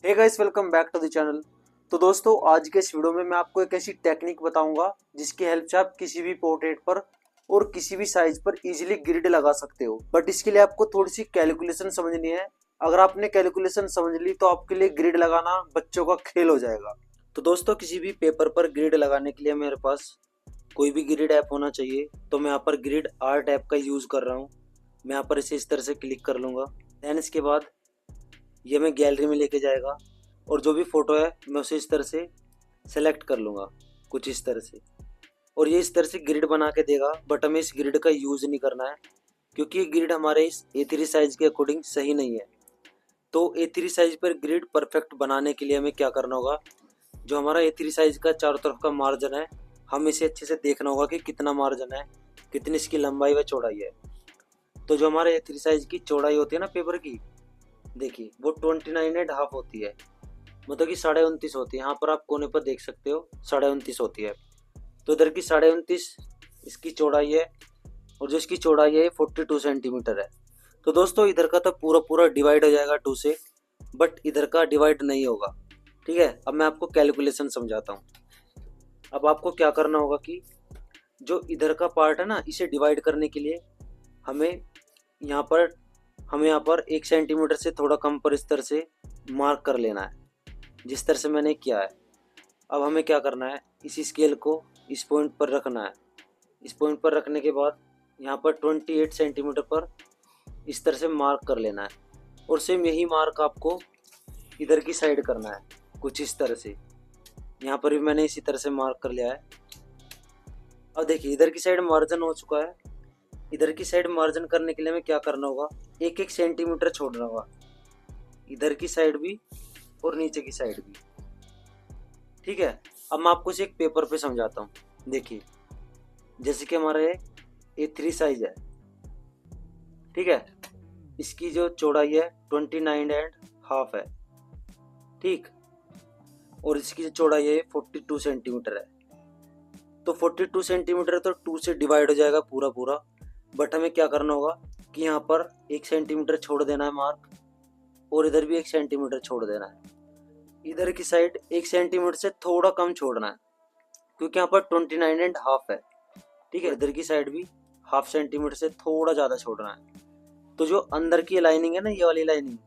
Hey guys, welcome back to the channel. तो दोस्तों, आज के इस वीडियो में मैं आपको एक ऐसी टेक्निक बताऊंगा जिसकी हेल्प से आप किसी भी पोर्ट्रेट पर और किसी भी साइज पर इजीली ग्रिड लगा सकते हो। बट इसके लिए आपको थोड़ी सी कैलकुलेशन समझनी है। अगर आपने कैलकुलेशन समझ ली तो आपके लिए ग्रिड लगाना बच्चों का खेल हो जाएगा। तो दोस्तों, किसी भी पेपर पर ग्रिड लगाने के लिए मेरे पास कोई भी ग्रिड ऐप होना चाहिए। तो मैं यहाँ पर ग्रिड आर्ट ऐप का यूज़ कर रहा हूँ। मैं यहाँ पर इसे इस तरह से क्लिक कर लूँगा। दैन इसके बाद ये मैं गैलरी में लेके जाएगा और जो भी फ़ोटो है मैं उसे इस तरह से सेलेक्ट कर लूँगा, कुछ इस तरह से। और ये इस तरह से ग्रिड बना के देगा। बट हमें इस ग्रिड का यूज़ नहीं करना है क्योंकि ये ग्रिड हमारे इस A3 साइज़ के अकॉर्डिंग सही नहीं है। तो A3 साइज़ पर ग्रिड परफेक्ट बनाने के लिए हमें क्या करना होगा, जो हमारा A3 साइज़ का चारों तरफ का मार्जिन है, हम इसे अच्छे से देखना होगा कि कितना मार्जिन है, कितनी इसकी लंबाई व चौड़ाई है। तो जो हमारे A3 साइज़ की चौड़ाई होती है ना पेपर की, देखिए वो 29.5 होती है, मतलब कि 29.5 होती है। यहाँ पर आप कोने पर देख सकते हो 29.5 होती है। तो इधर की 29.5 इसकी चौड़ाई है और जो इसकी चौड़ाई है 42 सेंटीमीटर है। तो दोस्तों, इधर का तो पूरा पूरा डिवाइड हो जाएगा 2 से, बट इधर का डिवाइड नहीं होगा। ठीक है, अब मैं आपको कैलकुलेशन समझाता हूँ। अब आपको क्या करना होगा कि जो इधर का पार्ट है ना, इसे डिवाइड करने के लिए हमें यहाँ पर हमें यहाँ पर 1 सेंटीमीटर से थोड़ा कम पर इस तरह से मार्क कर लेना है, जिस तरह से मैंने किया है। अब हमें क्या करना है, इस स्केल को इस पॉइंट पर रखना है। इस पॉइंट पर रखने के बाद यहाँ पर 28 सेंटीमीटर पर इस तरह से मार्क कर लेना है। और सेम यही मार्क आपको इधर की साइड करना है, कुछ इस तरह से। यहाँ पर भी मैंने इसी तरह से मार्क कर लिया है। अब देखिए, इधर की साइड मार्जिन हो चुका है। इधर की साइड मार्जिन करने के लिए हमें क्या करना होगा, 1-1 सेंटीमीटर छोड़ना होगा, इधर की साइड भी और नीचे की साइड भी। ठीक है, अब मैं आपको इसे एक पेपर पे समझाता हूँ। देखिए, जैसे कि हमारा ये A3 साइज है, ठीक है, इसकी जो चौड़ाई है 29.5 है, ठीक, और इसकी जो चौड़ाई है 42 सेंटीमीटर है। तो 42 सेंटीमीटर तो 2 से डिवाइड हो जाएगा पूरा पूरा। बट हमें क्या करना होगा कि यहाँ पर 1 सेंटीमीटर छोड़ देना है मार्क, और इधर भी 1 सेंटीमीटर छोड़ देना है। इधर की साइड 1 सेंटीमीटर से थोड़ा कम छोड़ना है क्योंकि यहाँ पर 29.5 है। ठीक है, इधर की साइड भी हाफ सेंटीमीटर से थोड़ा ज़्यादा छोड़ना है। तो जो अंदर की लाइनिंग है ना, ये वाली लाइनिंग,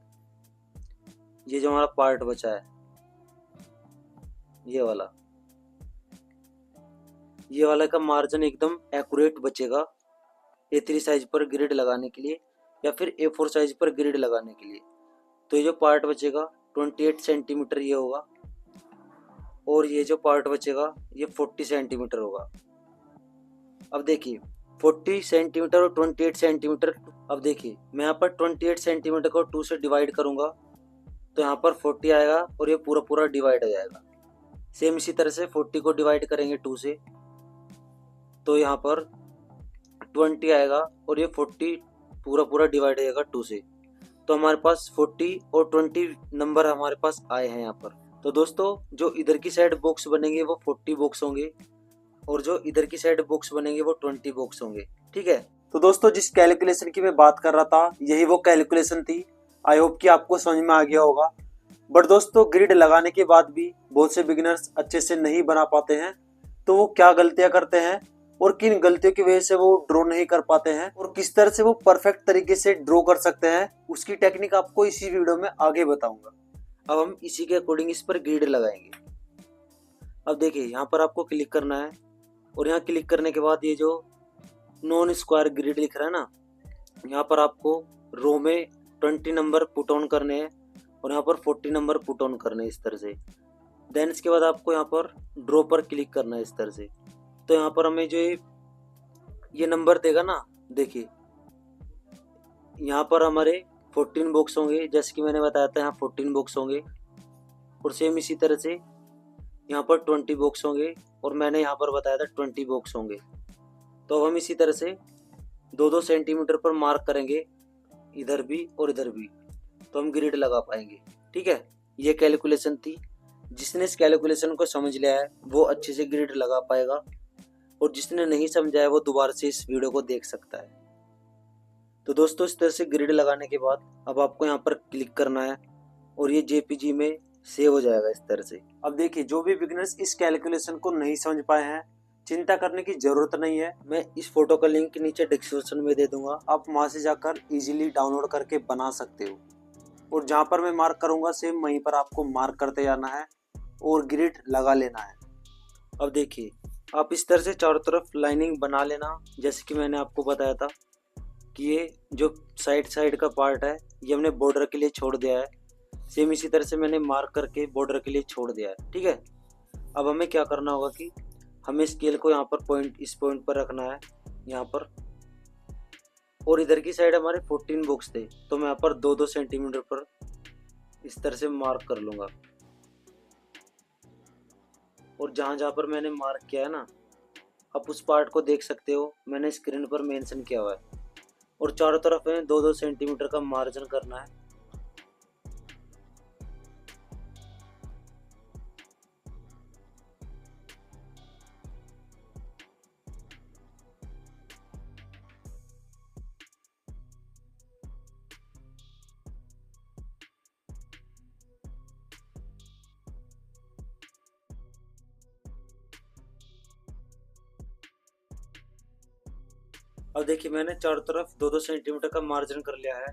ये जो हमारा पार्ट बचा है, ये वाला का मार्जिन एकदम एक्यूरेट बचेगा A3 साइज पर ग्रिड लगाने के लिए या फिर A4 साइज पर ग्रिड लगाने के लिए। तो ये जो पार्ट बचेगा 28 सेंटीमीटर ये होगा, और ये जो पार्ट बचेगा ये 40 सेंटीमीटर होगा। अब देखिए, 40 सेंटीमीटर और 28 सेंटीमीटर। अब देखिए, मैं यहाँ पर 28 सेंटीमीटर को 2 से डिवाइड करूँगा तो यहाँ पर 40 आएगा और ये पूरा पूरा डिवाइड हो जाएगा। सेम इसी तरह से 40 को डिवाइड करेंगे 2 से तो यहाँ पर 20 आएगा और ये 40 पूरा पूरा डिवाइड हो जाएगा 2 से। तो हमारे पास 40 और 20 नंबर हमारे पास आए हैं यहाँ पर। तो दोस्तों, जो इधर की साइड बॉक्स बनेंगे वो 40 बॉक्स होंगे और जो इधर की साइड बॉक्स बनेंगे वो 20 बॉक्स होंगे। ठीक है, तो दोस्तों, जिस कैलकुलेशन की मैं बात कर रहा था यही वो कैलकुलेशन थी। आई होप कि आपको समझ में आ गया होगा। बट दोस्तों, ग्रिड लगाने के बाद भी बहुत से बिगिनर्स अच्छे से नहीं बना पाते हैं। तो वो क्या गलतियां करते हैं और किन गलतियों की वजह से वो ड्रॉ नहीं कर पाते हैं और किस तरह से वो परफेक्ट तरीके से ड्रॉ कर सकते हैं, उसकी टेक्निक आपको इसी वीडियो में आगे बताऊंगा। अब हम इसी के अकॉर्डिंग इस पर ग्रिड लगाएंगे। अब देखिए, यहाँ पर आपको क्लिक करना है और यहाँ क्लिक करने के बाद ये जो नॉन स्क्वायर ग्रिड लिख रहा है ना, यहाँ पर आपको रो में 20 नंबर पुट ऑन करने हैं और यहाँ पर 40 नंबर पुट ऑन करने हैं इस तरह से। देन इसके बाद आपको यहाँ पर ड्रॉ पर क्लिक करना है इस तरह से। तो यहाँ पर हमें जो ये नंबर देगा ना, देखिए यहाँ पर हमारे 14 बॉक्स होंगे, जैसे कि मैंने बताया था यहाँ 14 बॉक्स होंगे, और सेम इसी तरह से यहाँ पर 20 बॉक्स होंगे और मैंने यहाँ पर बताया था 20 बॉक्स होंगे। तो अब हम इसी तरह से 2-2 सेंटीमीटर पर मार्क करेंगे, इधर भी और इधर भी, तो हम ग्रिड लगा पाएंगे। ठीक है, ये कैलकुलेशन थी। जिसने इस कैलकुलेशन को समझ लिया है वो अच्छे से ग्रिड लगा पाएगा, और जिसने नहीं समझा है वो दोबारा से इस वीडियो को देख सकता है। तो दोस्तों, इस तरह से ग्रिड लगाने के बाद अब आपको यहाँ पर क्लिक करना है और ये जेपीजी में सेव हो जाएगा इस तरह से। अब देखिए, जो भी बिगिनर्स इस कैलकुलेशन को नहीं समझ पाए हैं, चिंता करने की जरूरत नहीं है। मैं इस फोटो का लिंक नीचे डिस्क्रिप्शन में दे दूंगा, आप वहां से जाकर इजीली डाउनलोड करके बना सकते हो। और जहां पर मैं मार्क करूंगा सेम वहीं पर आपको मार्क करते जाना है और ग्रिड लगा लेना है। अब देखिए, आप इस तरह से चारों तरफ लाइनिंग बना लेना, जैसे कि मैंने आपको बताया था कि ये जो साइड का पार्ट है ये हमने बॉर्डर के लिए छोड़ दिया है। सेम इसी तरह से मैंने मार्क करके बॉर्डर के लिए छोड़ दिया है, ठीक है। अब हमें क्या करना होगा कि हमें स्केल को यहाँ पर इस पॉइंट पर रखना है, यहाँ पर। और इधर की साइड हमारे 14 बॉक्स थे, तो मैं यहाँ पर 2-2 सेंटीमीटर पर इस तरह से मार्क कर लूँगा। और जहाँ पर मैंने मार्क किया है ना, आप उस पार्ट को देख सकते हो, मैंने स्क्रीन पर मेंशन किया हुआ है। और चारों तरफ में 2-2 सेंटीमीटर का मार्जिन करना है। अब देखिए, मैंने चारों तरफ 2-2 सेंटीमीटर का मार्जिन कर लिया है।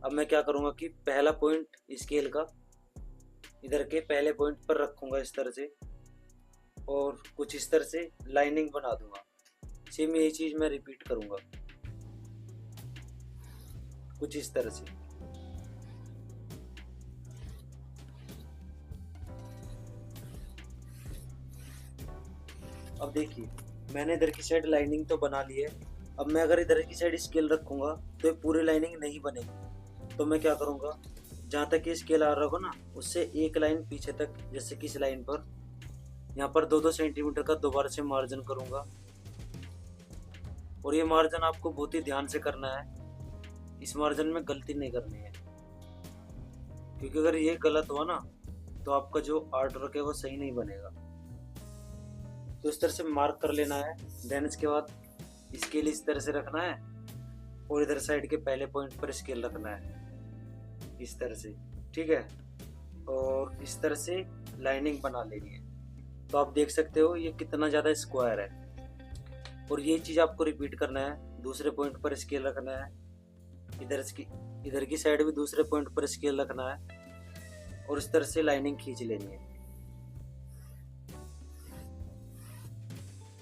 अब मैं क्या करूँगा कि पहला पॉइंट स्केल का इधर के पहले पॉइंट पर रखूँगा इस तरह से, और कुछ इस तरह से लाइनिंग बना दूंगा। सेम यही चीज़ मैं रिपीट करूँगा कुछ इस तरह से। अब देखिए, मैंने इधर की साइड लाइनिंग तो बना ली है। अब मैं अगर इधर की साइड स्केल रखूँगा तो ये पूरी लाइनिंग नहीं बनेगी। तो मैं क्या करूँगा, जहाँ तक ये स्केल आ रहा होगा ना, उससे एक लाइन पीछे तक, जैसे कि इस लाइन पर, यहाँ पर 2-2 सेंटीमीटर का दोबारा से मार्जिन करूँगा। और ये मार्जिन आपको बहुत ही ध्यान से करना है, इस मार्जिन में गलती नहीं करनी है, क्योंकि अगर ये गलत हुआ ना तो आपका जो आर्ट वर्क है वो सही नहीं बनेगा। तो इस तरह से मार्क कर लेना है। देन इसके बाद स्केल इस तरह से रखना है, और इधर साइड के पहले पॉइंट पर स्केल रखना है इस तरह से, ठीक है। और इस तरह से लाइनिंग बना लेनी है। तो आप देख सकते हो ये कितना ज़्यादा स्क्वायर है। और ये चीज़ आपको रिपीट करना है। दूसरे पॉइंट पर स्केल रखना है, इधर की साइड भी दूसरे पॉइंट पर स्केल रखना है, और इस तरह से लाइनिंग खींच लेनी है।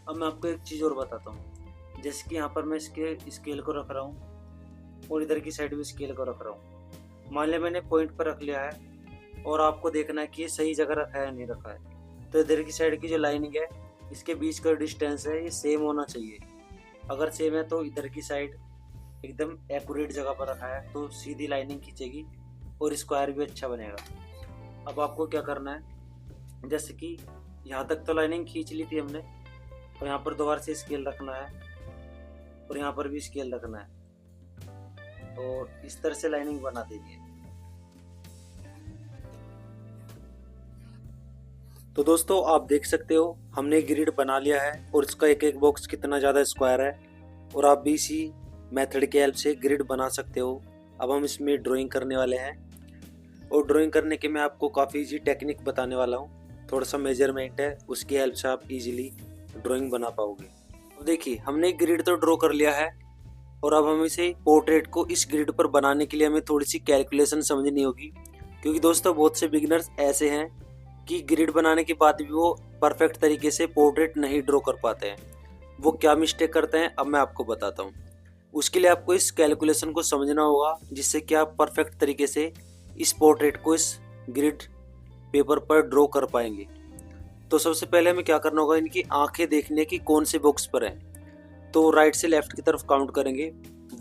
अब मैं आपको एक चीज़ और बताता हूँ, जैसे कि यहाँ पर मैं इसके स्केल को रख रहा हूँ और इधर की साइड भी स्केल को रख रहा हूँ। मान लिया मैंने पॉइंट पर रख लिया है, और आपको देखना है कि ये सही जगह रखा है या नहीं रखा है। तो इधर की साइड की जो लाइनिंग है, इसके बीच का डिस्टेंस है, ये सेम होना चाहिए। अगर सेम है तो इधर की साइड एकदम एक्यूरेट जगह पर रखा है, तो सीधी लाइनिंग खींचेगी और स्क्वायर भी अच्छा बनेगा। अब आपको क्या करना है, जैसे कि यहाँ तक तो लाइनिंग खींच ली थी हमने, तो यहाँ पर दोबारा से स्केल रखना है, और यहाँ पर भी स्केल रखना है, और इस तरह से लाइनिंग बना देनी है। तो दोस्तों, आप देख सकते हो हमने ग्रिड बना लिया है, और इसका एक एक बॉक्स कितना ज़्यादा स्क्वायर है। और आप भी इसी मेथड की हेल्प से ग्रिड बना सकते हो। अब हम इसमें ड्राइंग करने वाले हैं, और ड्राइंग करने के मैं आपको काफ़ी इजी टेक्निक बताने वाला हूँ। थोड़ा सा मेजरमेंट है, उसकी हेल्प से आप इजीली ड्राइंग बना पाओगे। तो देखिए, हमने ग्रिड तो ड्रॉ कर लिया है, और अब हम इसे पोर्ट्रेट को इस ग्रिड पर बनाने के लिए हमें थोड़ी सी कैलकुलेशन समझनी होगी। क्योंकि दोस्तों, बहुत से बिगिनर्स ऐसे हैं कि ग्रिड बनाने के बाद भी वो परफेक्ट तरीके से पोर्ट्रेट नहीं ड्रॉ कर पाते हैं। वो क्या मिस्टेक करते हैं, अब मैं आपको बताता हूँ। उसके लिए आपको इस कैलकुलेशन को समझना होगा, जिससे कि आप परफेक्ट तरीके से इस पोर्ट्रेट को इस ग्रिड पेपर पर ड्रॉ कर पाएंगे। तो सबसे पहले हमें क्या करना होगा, इनकी आंखें देखने की कौन से बॉक्स पर है। तो राइट से लेफ्ट की तरफ काउंट करेंगे,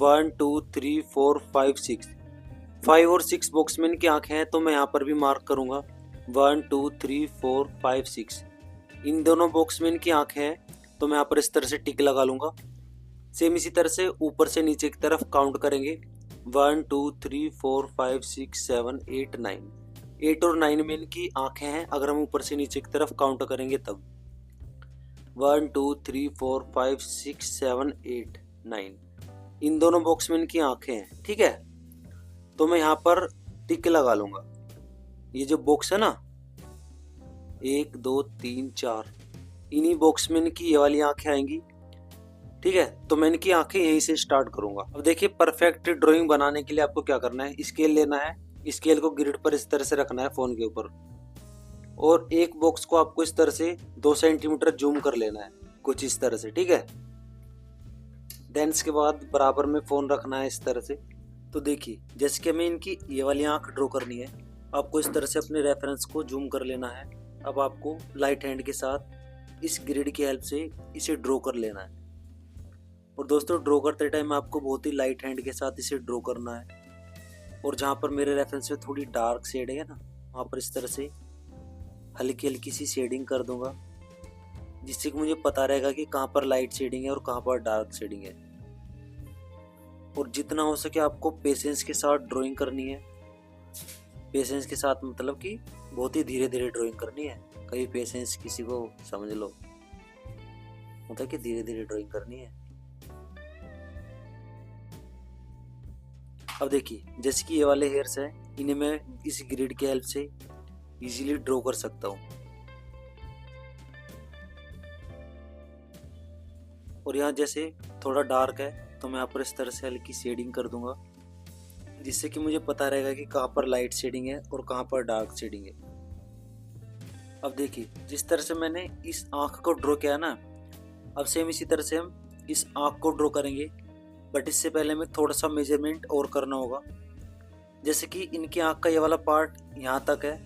1 2 3 4 5 6। 5 और 6 बॉक्स में इनकी आंखें हैं, तो मैं यहाँ पर भी मार्क करूँगा 1 2 3 4 5 6। इन दोनों बॉक्स में इनकी आंखें हैं, तो मैं यहाँ पर इस तरह से टिक लगा लूँगा। सेम इसी तरह से ऊपर से नीचे की तरफ काउंट करेंगे, 1 2 3 4 5 6 7 8 9। 8 और 9 में इनकी आंखें हैं, अगर हम ऊपर से नीचे की तरफ काउंट करेंगे तब। 1 2 3 4 5 6 7 8 9। इन दोनों बॉक्स में इनकी आंखें हैं, ठीक है। तो मैं यहाँ पर टिक लगा लूँगा। ये जो बॉक्स है ना, 1 2 3 4, इन्हीं बॉक्स में इनकी ये वाली आंखें आएंगी। ठीक है, तो मैं इनकी आंखें यहीं से स्टार्ट करूंगा। अब देखिए, परफेक्ट ड्राइंग बनाने के लिए आपको क्या करना है, स्केल लेना है, स्केल को ग्रिड पर इस तरह से रखना है फोन के ऊपर, और एक बॉक्स को आपको इस तरह से 2 सेंटीमीटर जूम कर लेना है, कुछ इस तरह से। ठीक है, देन इसके बाद बराबर में फोन रखना है इस तरह से। तो देखिए, जैसे कि हमें इनकी ये वाली आंख ड्रॉ करनी है, आपको इस तरह से अपने रेफरेंस को जूम कर लेना है। अब आपको लाइट हैंड के साथ इस ग्रिड की हेल्प से इसे ड्रॉ कर लेना है। और दोस्तों, ड्रॉ करते टाइम आपको बहुत ही लाइट हैंड के साथ इसे ड्रॉ करना है। और जहाँ पर मेरे रेफरेंस में थोड़ी डार्क शेड है ना, वहाँ पर इस तरह से हल्की हल्की सी शेडिंग कर दूंगा, जिससे कि मुझे पता रहेगा कि कहाँ पर लाइट शेडिंग है और कहाँ पर डार्क शेडिंग है। और जितना हो सके आपको पेशेंस के साथ ड्राइंग करनी है। पेशेंस के साथ मतलब कि बहुत ही धीरे धीरे ड्राइंग करनी है। कभी पेशेंस किसी को समझ लो मतलब कि धीरे धीरे ड्राइंग करनी है। अब देखिए, जैसे कि ये वाले हेयर्स हैं, इन्हें मैं इस ग्रिड की हेल्प से इजीली ड्रॉ कर सकता हूँ। और यहाँ जैसे थोड़ा डार्क है, तो मैं यहाँ पर इस तरह से हल्की शेडिंग कर दूंगा, जिससे कि मुझे पता रहेगा कि कहाँ पर लाइट शेडिंग है और कहाँ पर डार्क शेडिंग है। अब देखिए, जिस तरह से मैंने इस आँख को ड्रॉ किया ना, अब सेम इसी तरह से हम इस आँख को ड्रॉ करेंगे। बट इससे पहले हमें थोड़ा सा मेजरमेंट और करना होगा। जैसे कि इनकी आँख का ये वाला पार्ट यहाँ तक है,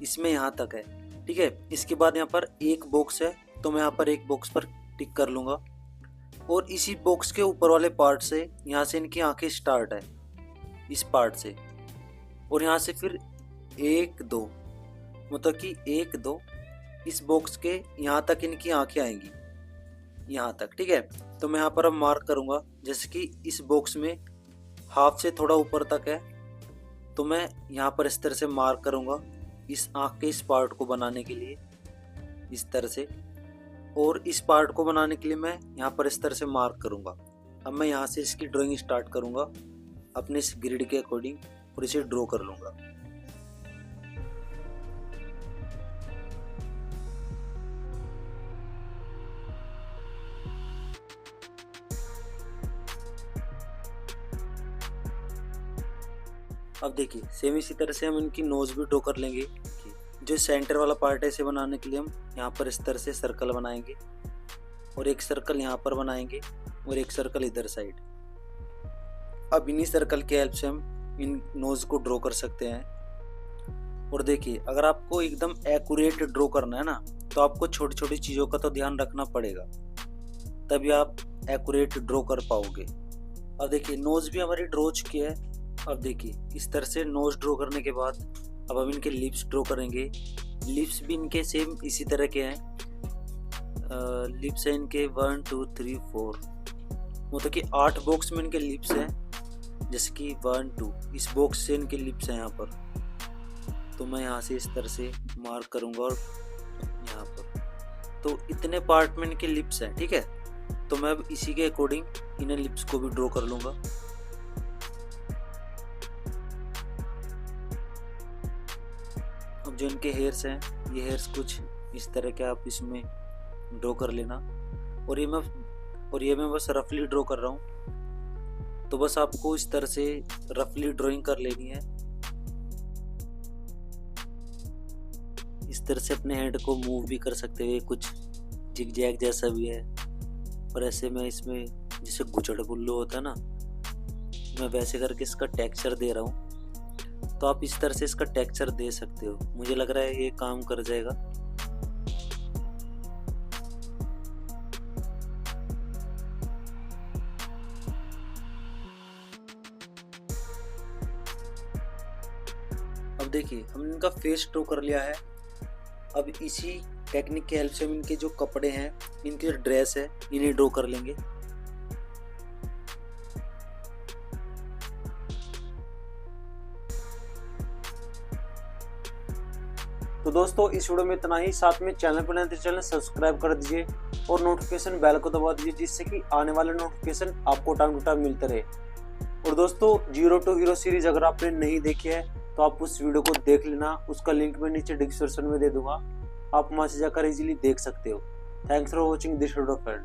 इसमें यहाँ तक है। ठीक है, इसके बाद यहाँ पर एक बॉक्स है, तो मैं यहाँ पर एक बॉक्स पर टिक कर लूँगा। और इसी बॉक्स के ऊपर वाले पार्ट से, यहाँ से इनकी आंखें स्टार्ट है, इस पार्ट से। और यहाँ से फिर 1 2, मतलब कि 1 2, इस बॉक्स के यहाँ तक इनकी आंखें आएंगी, यहाँ तक। ठीक है, तो मैं यहाँ पर अब मार्क करूँगा। जैसे कि इस बॉक्स में हाफ से थोड़ा ऊपर तक है, तो मैं यहाँ पर इस तरह से मार्क करूँगा इस आँख के इस पार्ट को बनाने के लिए, इस तरह से। और इस पार्ट को बनाने के लिए मैं यहाँ पर इस तरह से मार्क करूँगा। अब मैं यहाँ से इसकी ड्राइंग स्टार्ट करूँगा अपने इस ग्रिड के अकॉर्डिंग, और इसे ड्रॉ कर लूँगा। अब देखिए, सेम इसी तरह से हम इनकी नोज भी ड्रॉ कर लेंगे। जो सेंटर वाला पार्ट है, इसे बनाने के लिए हम यहाँ पर इस तरह से सर्कल बनाएंगे, और एक सर्कल यहाँ पर बनाएंगे, और एक सर्कल इधर साइड। अब इन्हीं सर्कल की हेल्प से हम इन नोज को ड्रॉ कर सकते हैं। और देखिए, अगर आपको एकदम एक्यूरेट ड्रॉ करना है ना, तो आपको छोटी छोटी चीज़ों का तो ध्यान रखना पड़ेगा, तभी आप एक्यूरेट ड्रॉ कर पाओगे। अब देखिए, नोज भी हमारी ड्रॉ चुकी है। अब देखिए, इस तरह से नोज ड्रॉ करने के बाद अब हम इनके लिप्स ड्रॉ करेंगे। लिप्स भी इनके सेम इसी तरह के हैं। लिप्स है इनके 1 2 3 4, मतलब कि 8 बॉक्स में इनके लिप्स हैं। जैसे कि 1 2, इस बॉक्स से इनके लिप्स हैं यहाँ पर, तो मैं यहाँ से इस तरह से मार्क करूँगा। और यहाँ पर तो इतने पार्ट में इनके लिप्स हैं। ठीक है, तो मैं अब इसी के अकॉर्डिंग इन्हें लिप्स को भी ड्रॉ कर लूँगा। अब जो इनके हेयर्स हैं, ये हेयर्स कुछ इस तरह के आप इसमें ड्रॉ कर लेना। और ये मैं बस रफली ड्रॉ कर रहा हूँ, तो बस आपको इस तरह से रफली ड्राइंग कर लेनी है। इस तरह से अपने हैंड को मूव भी कर सकते हुए, कुछ जिगजैग जैसा भी है। और ऐसे मैं इसमें जैसे गुचड़ गुल्लू होता है ना, मैं वैसे करके इसका टेक्सचर दे रहा हूँ। तो आप इस तरह से इसका टेक्सचर दे सकते हो। मुझे लग रहा है ये काम कर जाएगा। अब देखिए, हमने इनका फेस ड्रॉ कर लिया है। अब इसी टेक्निक की हेल्प से हम इनके जो कपड़े हैं, इनकी जो ड्रेस है, इन्हें ड्रॉ कर लेंगे। तो दोस्तों, इस वीडियो में इतना ही। साथ में चैनल पर नए तो चैनल सब्सक्राइब कर दीजिए और नोटिफिकेशन बेल को दबा दीजिए, जिससे कि आने वाले नोटिफिकेशन आपको टाइम टू टाइम मिलते रहे। और दोस्तों, जीरो टू हीरो सीरीज अगर आपने नहीं देखी है तो आप उस वीडियो को देख लेना, उसका लिंक मैं नीचे डिस्क्रिप्शन में दे दूंगा, आप वहां से जाकर इजीली देख सकते हो। Thanks for watching this video friend.